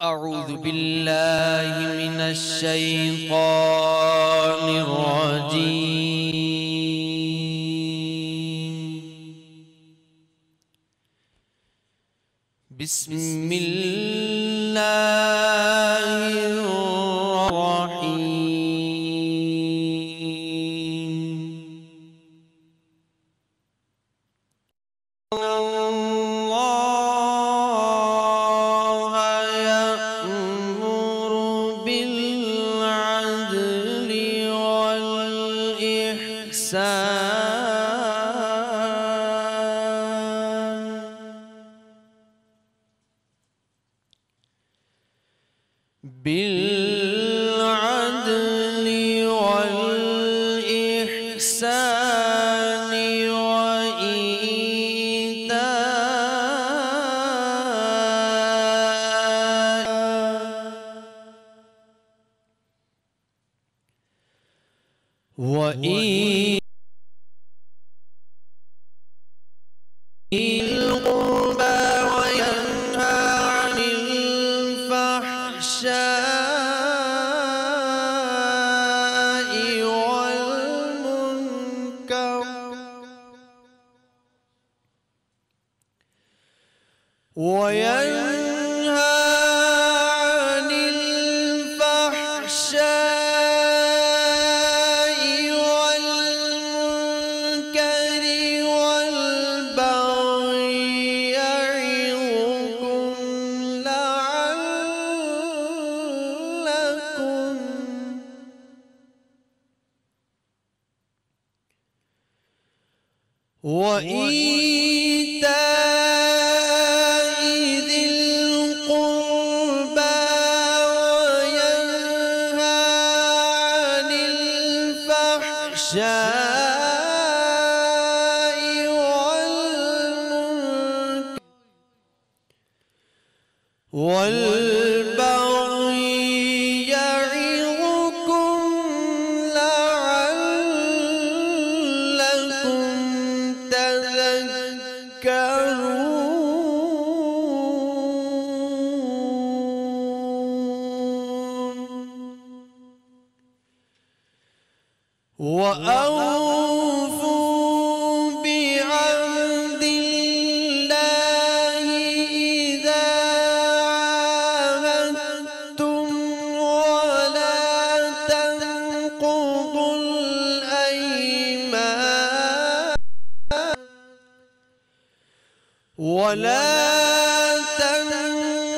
أعوذ بالله من الشيطان الرجيم. بسم الله الرحيم. الله يأمر بالعدل والإحسان القربى وينهى عن الفحشاء والمنكر وإيتاء ذي القربى وينهى عن الفحشاء والبغي يعظكم لعلكم تذكرون. وأوفوا بعهد الله إذا عاهدتم ولا تنقضوا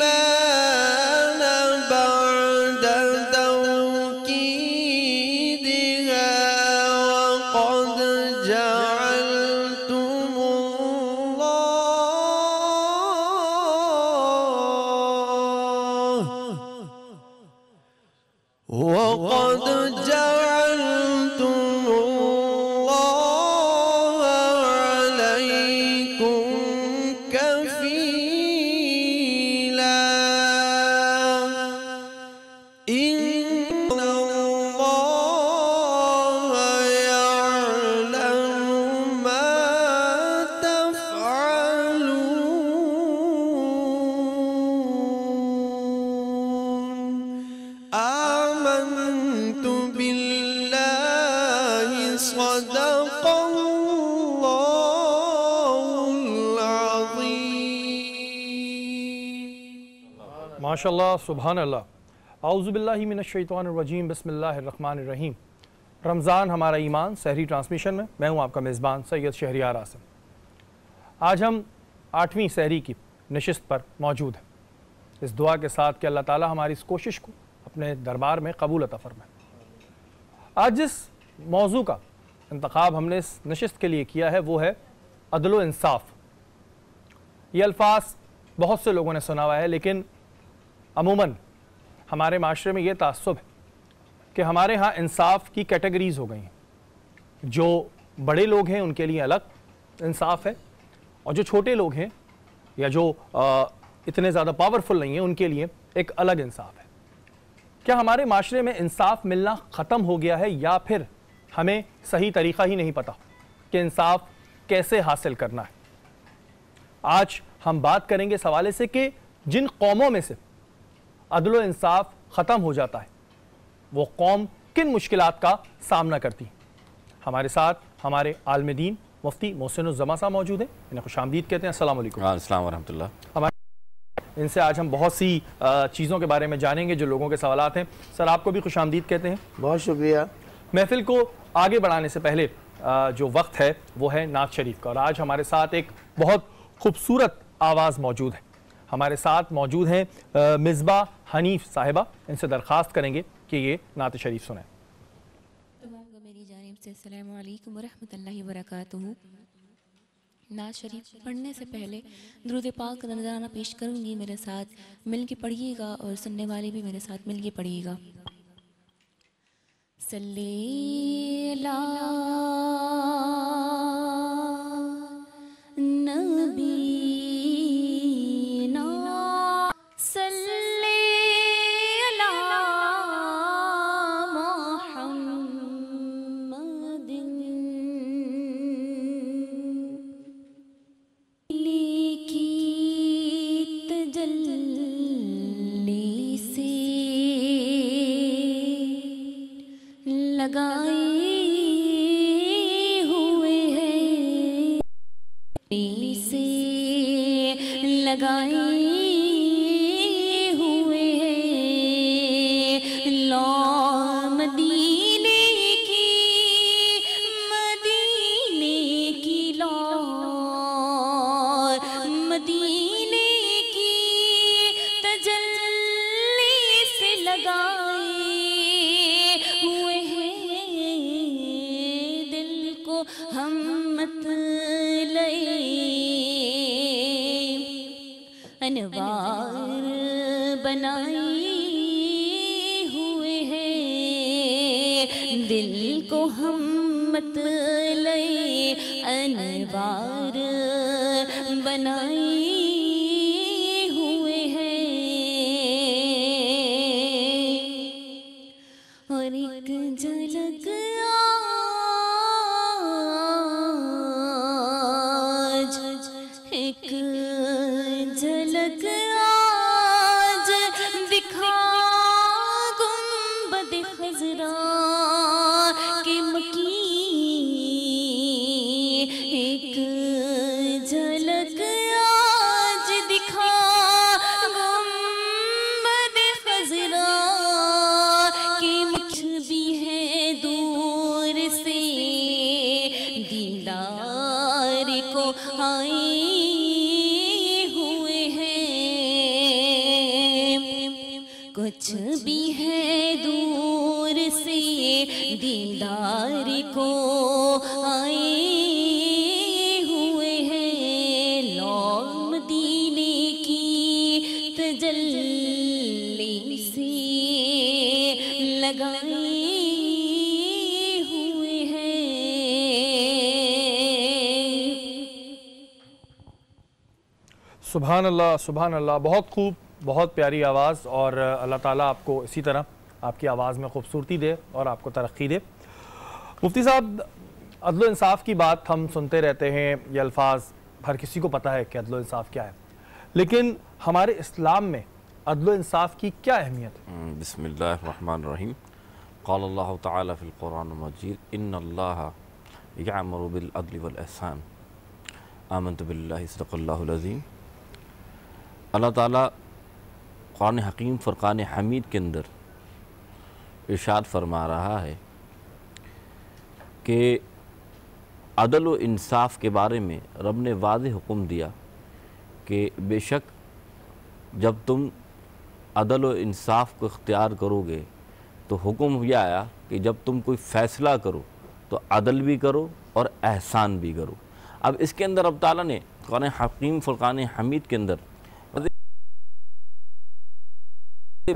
الأيمان بعد توكيدها وقد جعلتم الله عليكم كفيلا. إن الله يعلم ما تفعلون. آمنت بالله صدق الله العظيم. ماشاءاللہ سبحان اللہ. اعوذ باللہ من الشیطان الرجیم. بسم اللہ الرحمن الرحیم. رمضان ہمارا ایمان سحری ٹرانسمیشن میں میں ہوں آپ کا میزبان سید شہریار آصم. آج ہم 8ویں سحری کی نشست پر موجود ہیں، اس دعا کے ساتھ کہ اللہ تعالی ہماری اس کوشش کو اپنے دربار میں قبول عطا فرمائے. آج جس موضوع کا انتخاب ہم نے اس نشست کے لیے کیا ہے وہ ہے عدل و انصاف. یہ الفاظ بہت سے لوگوں نے سنا ہوا ہے، لیکن عموماً ہمارے معاشرے میں یہ تعصب ہے کہ ہمارے ہاں انصاف کی کیٹیگریز ہو گئی ہیں. جو بڑے لوگ ہیں ان کے لیے الگ انصاف ہے، اور جو چھوٹے لوگ ہیں یا جو اتنے زیادہ پاورفل نہیں ہیں ان کے لیے ایک الگ انصاف ہے. کیا ہمارے معاشرے میں انصاف ملنا ختم ہو گیا ہے، یا پھر ہمیں صحیح طریقہ ہی نہیں پتہ کہ انصاف کیسے حاصل کرنا ہے؟ آج ہم بات کریں گے اس حوالے سے کہ جن قوموں میں سے عدل و انصاف ختم ہو جاتا ہے وہ قوم کن مشکلات کا سامنا کرتی ہے۔ ہمارے ساتھ ہمارے عالم دین مفتی محسن الزما صاحب موجود ہیں، انہیں خوش آمدید کہتے ہیں۔ السلام علیکم۔ السلام ورحمۃ اللہ۔ ان سے آج ہم بہت سی چیزوں کے بارے میں جانیں گے جو لوگوں کے سوالات ہیں۔ سر آپ کو بھی خوش آمدید کہتے ہیں۔ بہت شکریہ۔ محفل کو آگے بڑھانے سے پہلے جو وقت ہے وہ ہے نعت شریف کا، اور آج ہمارے ساتھ ایک بہت خوبصورت آواز موجود ہے۔ ہمارے ساتھ موجود ہیں مصباح حنیف صاحبہ، ان سے درخواست کریں گے کہ یہ نعت شریف سنائیں۔ تمام کو میری جانب سے السلام علیکم ورحمۃ اللہ وبرکاتہ۔ نعت شریف پڑھنے سے پہلے درود پاک کا نذرانہ پیش کروں گی، میرے ساتھ مل کے پڑھیے گا اور سننے والے بھی میرے ساتھ مل کے پڑھیے گا۔ صلی اللہ نبینا صلی اللہ محمد کی تجلی سے لگائے ہوئے ہیں، سے لگائے ہوئے ہیں، لو مدینے کی لو مدینے کی تجلی سے لگائے ہوئے ہیں، دل کو ہم مت لئے انوار بنائے ہوئے ہیں، دل کو ہم مت لئے انوار بنائے ہوئے ہیں، اور ایک جھلک آج، ایک جھلک آج دکھا گنبد خضرا کے مکین، ایک جھلک آج دکھا گنبد خضرا کے مکھ بھی ہے دور سے دیدار کو آئے ہوئے ہیں، کچھ بھی ہے دور سے دیدار کو آئے ہوئے ہیں، لو مدینے کی تجلی سے لگائے ہوئے ہیں۔ سبحان اللہ، سبحان اللہ، بہت خوب، بہت پیاری آواز، اور اللہ تعالیٰ آپ کو اسی طرح آپ کی آواز میں خوبصورتی دے اور آپ کو ترقی دے۔ مفتی صاحب، عدل و انصاف کی بات ہم سنتے رہتے ہیں، یہ الفاظ ہر کسی کو پتہ ہے کہ عدل و انصاف کیا ہے، لیکن ہمارے اسلام میں عدل و انصاف کی کیا اہمیت ہے؟ بسم اللہ الرحمن الرحیم۔ قال اللہ تعالی فی القرآن المجید ان اللہ یعمر بالعدل والاحسان آمنت باللہ صدق اللہ العظیم۔ اللہ تعالیٰ قرآن حکیم فرقان حمید کے اندر ارشاد فرما رہا ہے کہ عدل و انصاف کے بارے میں رب نے واضح حکم دیا کہ بے شک جب تم عدل و انصاف کو اختیار کرو گے تو حکم یہ آیا کہ جب تم کوئی فیصلہ کرو تو عدل بھی کرو اور احسان بھی کرو۔ اب اس کے اندر رب تعالیٰ نے قرآن حکیم فرقان حمید کے اندر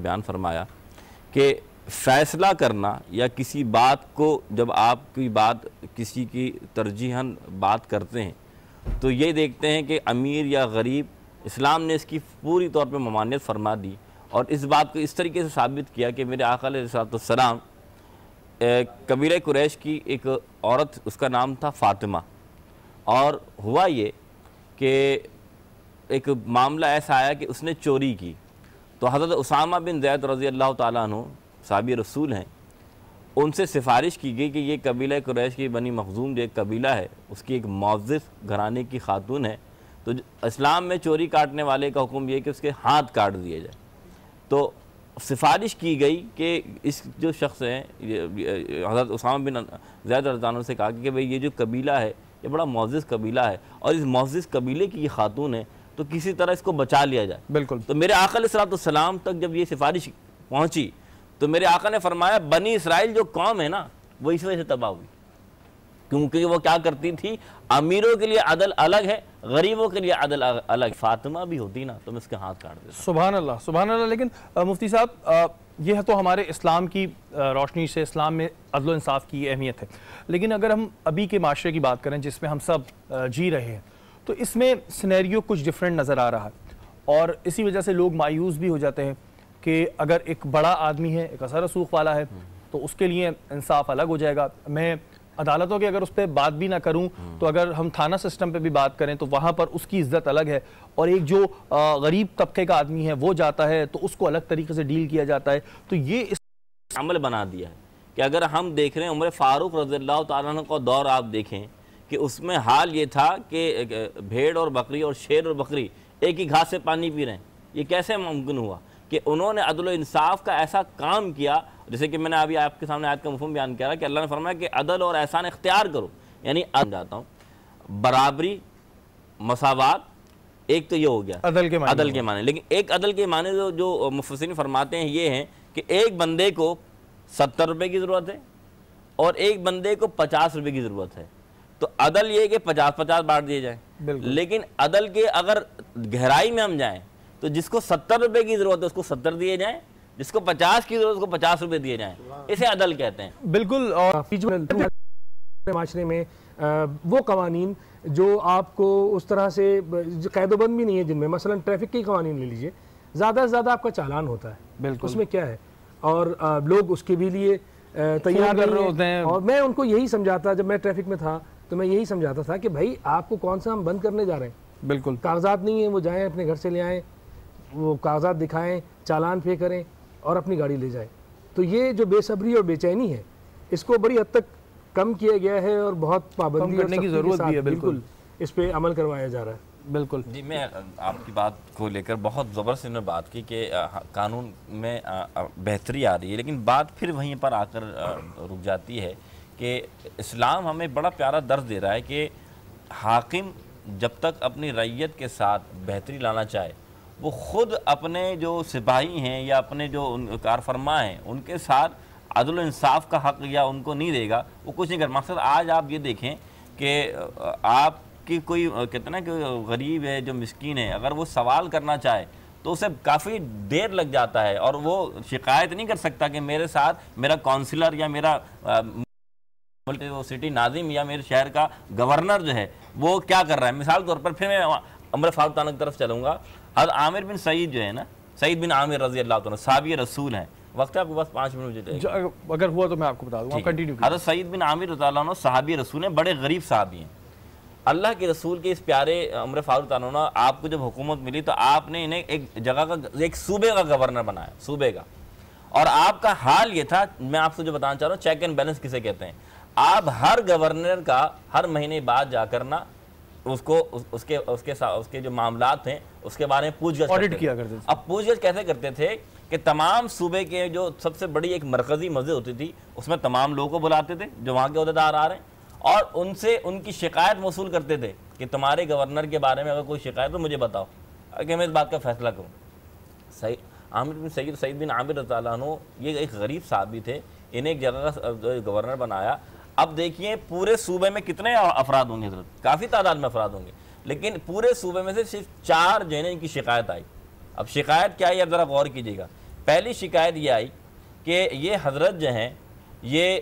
بیان فرمایا کہ فیصلہ کرنا یا کسی بات کو جب آپ کی بات کسی کی ترجیحاً بات کرتے ہیں تو یہ دیکھتے ہیں کہ امیر یا غریب، اسلام نے اس کی پوری طور پہ ممانعت فرما دی اور اس بات کو اس طریقے سے ثابت کیا کہ میرے آقا علیہ السلام قبیلہ قریش کی ایک عورت، اس کا نام تھا فاطمہ، اور ہوا یہ کہ ایک معاملہ ایسا آیا کہ اس نے چوری کی، تو حضرت اسامہ بن زید رضی اللہ تعالیٰ عنہ صحابی رسول ہیں، ان سے سفارش کی گئی کہ یہ قبیلہ قریش کی بنی مخزوم جو ایک قبیلہ ہے اس کی ایک معزز گھرانے کی خاتون ہے، تو اسلام میں چوری کاٹنے والے کا حکم یہ ہے کہ اس کے ہاتھ کاٹ دیے جائے۔ تو سفارش کی گئی کہ اس جو شخص ہیں حضرت اسامہ بن زید رضی اللہ عنہ سے کہا کہ بھئی یہ جو قبیلہ ہے یہ بڑا معزز قبیلہ ہے اور اس معزز قبیلے کی یہ خاتون ہے، تو کسی طرح اس کو بچا لیا جائے۔ بالکل۔ تو میرے آقا علیہ السلام تک جب یہ سفارش پہنچی تو میرے آقا نے فرمایا بنی اسرائیل جو قوم ہے نا وہ اس وجہ سے تباہ ہوئی، کیونکہ وہ کیا کرتی تھی، امیروں کے لیے عدل الگ ہے، غریبوں کے لیے عدل الگ۔ فاطمہ بھی ہوتی نا تو میں اس کے ہاتھ کاٹ دیتا۔ سبحان اللہ سبحان اللہ۔ لیکن مفتی صاحب یہ تو ہمارے اسلام کی روشنی سے اسلام میں عدل و انصاف کی اہمیت ہے، لیکن اگر ہم ابھی کے معاشرے کی بات کریں جس میں ہم سب جی رہے ہیں تو اس میں سینیریو کچھ ڈیفرنٹ نظر آ رہا ہے، اور اسی وجہ سے لوگ مایوس بھی ہو جاتے ہیں کہ اگر ایک بڑا آدمی ہے، ایک اثر رسوخ والا ہے، تو اس کے لیے انصاف الگ ہو جائے گا۔ میں عدالتوں کے اگر اس پہ بات بھی نہ کروں تو اگر ہم تھانہ سسٹم پہ بھی بات کریں تو وہاں پر اس کی عزت الگ ہے، اور ایک جو غریب طبقے کا آدمی ہے وہ جاتا ہے تو اس کو الگ طریقے سے ڈیل کیا جاتا ہے۔ تو یہ اس عمل بنا دیا ہے کہ اگر ہم دیکھ رہے ہیں عمر فاروق رضی اللہ تعالیٰ عنہ کا دور آپ دیکھیں کہ اس میں حال یہ تھا کہ بھیڑ اور بکری اور شیر اور بکری ایک ہی گھاس سے پانی پی رہے ہیں۔ یہ کیسے ممکن ہوا کہ انہوں نے عدل و انصاف کا ایسا کام کیا، جیسے کہ میں نے ابھی آپ کے سامنے آیت کا مفہوم بیان کیا کہ اللہ نے فرمایا کہ عدل اور احسان اختیار کرو، یعنی جاتا ہوں برابری، مساوات، ایک تو یہ ہو گیا عدل کے معنی، لیکن ایک عدل کے معنی جو مفسرین فرماتے ہیں یہ ہیں کہ ایک بندے کو 70 روپے کی ضرورت ہے اور ایک بندے کو 50 روپے کی ضرورت ہے، تو عدل یہ کہ 50-50 بانٹ دیے جائیں۔ لیکن عدل کے اگر گہرائی میں ہم جائیں تو جس کو 70 روپے کی ضرورت ہے اس کو 70 دیے جائیں، جس کو 50 کی ضرورت ہے اس کو 50 روپے دیے جائیں، اسے عدل کہتے ہیں۔ بالکل۔ اور معاشرے میں وہ قوانین جو آپ کو اس طرح سے قید و بند بھی نہیں ہے، جن میں مثلا ٹریفک کے قوانین لے لیجئے، زیادہ سے زیادہ آپ کا چالان ہوتا ہے، بالکل اس میں کیا ہے، اور لوگ اس کے بھی لیے تیار کر رہے ہوتے ہیں۔ اور میں ان کو یہی سمجھاتا، جب میں ٹریفک میں تھا تو میں یہی سمجھاتا تھا کہ بھائی آپ کو کون سا ہم بند کرنے جا رہے ہیں، بالکل کاغذات نہیں ہیں، وہ جائیں اپنے گھر سے لے آئیں، وہ کاغذات دکھائیں، چالان پے کریں اور اپنی گاڑی لے جائیں۔ تو یہ جو بے صبری اور بے چینی ہے اس کو بڑی حد تک کم کیا گیا ہے اور بہت پابندی کرنے کی ضرورت بھی ہے، بالکل اس پہ عمل کروایا جا رہا ہے۔ بالکل جی، میں آپ کی بات کو لے کر بہت زبردست نے بات کی کہ قانون میں بہتری آ رہی ہے، لیکن بات پھر وہیں پر آ کر رک جاتی ہے کہ اسلام ہمیں بڑا پیارا درس دے رہا ہے کہ حاکم جب تک اپنی رعیت کے ساتھ بہتری لانا چاہے وہ خود اپنے جو سپاہی ہیں یا اپنے جو کارفرما ہیں ان کے ساتھ عدل و انصاف کا حق یا ان کو نہیں دے گا، وہ کچھ نہیں کر۔ مقصد آج آپ یہ دیکھیں کہ آپ کی کوئی کہتے ہیں کہ غریب ہے جو مسکین ہے، اگر وہ سوال کرنا چاہے تو اسے کافی دیر لگ جاتا ہے اور وہ شکایت نہیں کر سکتا کہ میرے ساتھ میرا کونسلر یا میرا سٹی ناظم یا میرے شہر کا گورنر جو ہے وہ کیا کر رہا ہے۔ مثال طور پر پھر میں عمر فاروق تعالیٰ کی طرف چلوں گا، حضرت عامر بن سعید جو ہے نا، سعید بن عامر رضی اللہ عنہ صحابی رسول ہیں، وقت ہے آپ کے پاس 5 منٹ مجھے اگر ہوا تو میں آپ کو بتا دوں گا، کنٹینیو کیجئے۔ حضرت سعید بن عامر رضی اللہ عنہ صحابی رسول ہیں، بڑے غریب صحابی ہیں۔ اللہ کے رسول کے اس پیارے عمر فاروق تعالیٰ عنہ آپ کو جب حکومت ملی تو آپ نے انہیں ایک جگہ کا ایک صوبے کا گورنر بنایا، صوبے کا، اور آپ کا حال یہ تھا، میں آپ سے جو بتانا چاہ رہا ہوں چیک اینڈ بیلنس کسے کہتے ہیں، آپ ہر گورنر کا ہر مہینے بعد جا کرنا اس کے جو معاملات ہیں اس کے بارے میں پوچھ گچھ کیا کرتے تھے۔ اب پوچھ گچھ کیسے کرتے تھے کہ تمام صوبے کے جو سب سے بڑی ایک مرکزی مسجد ہوتی تھی اس میں تمام لوگوں کو بلاتے تھے جو وہاں کے عہدیدار آ رہے ہیں اور ان سے ان کی شکایت موصول کرتے تھے کہ تمہارے گورنر کے بارے میں اگر کوئی شکایت تو مجھے بتاؤ کہ میں اس بات کا فیصلہ کروں۔ سعید بن عامر رضی اللہ عنہ یہ ایک غریب صحابی تھے، انہیں ایک جگہ کا گورنر بنایا۔ اب دیکھیے پورے صوبے میں کتنے افراد ہوں گے، حضرت کافی تعداد میں افراد ہوں گے، لیکن پورے صوبے میں سے صرف 4 جو ہے نا ان کی شکایت آئی۔ اب شکایت کیا ہے، اب ذرا غور کیجیے گا۔ پہلی شکایت یہ آئی کہ یہ حضرت جو ہیں یہ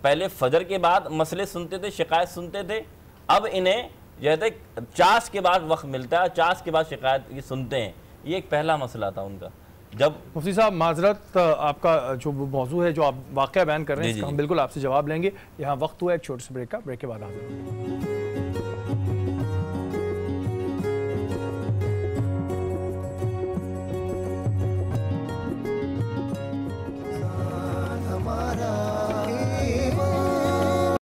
پہلے فجر کے بعد مسئلے سنتے تھے، شکایت سنتے تھے، اب انہیں جیسے چاش کے بعد وقت ملتا ہے، چاش کے بعد شکایت یہ سنتے ہیں۔ یہ ایک پہلا مسئلہ تھا ان کا۔ جب مفتی صاحب معذرت، آپ کا جو موضوع ہے جو آپ واقعہ بیان کر رہے ہیں اس کا ہم بالکل آپ سے جواب لیں گے۔ یہاں وقت ہوا ایک چھوٹے سے بریک کا، بریک کے بعد حاضر۔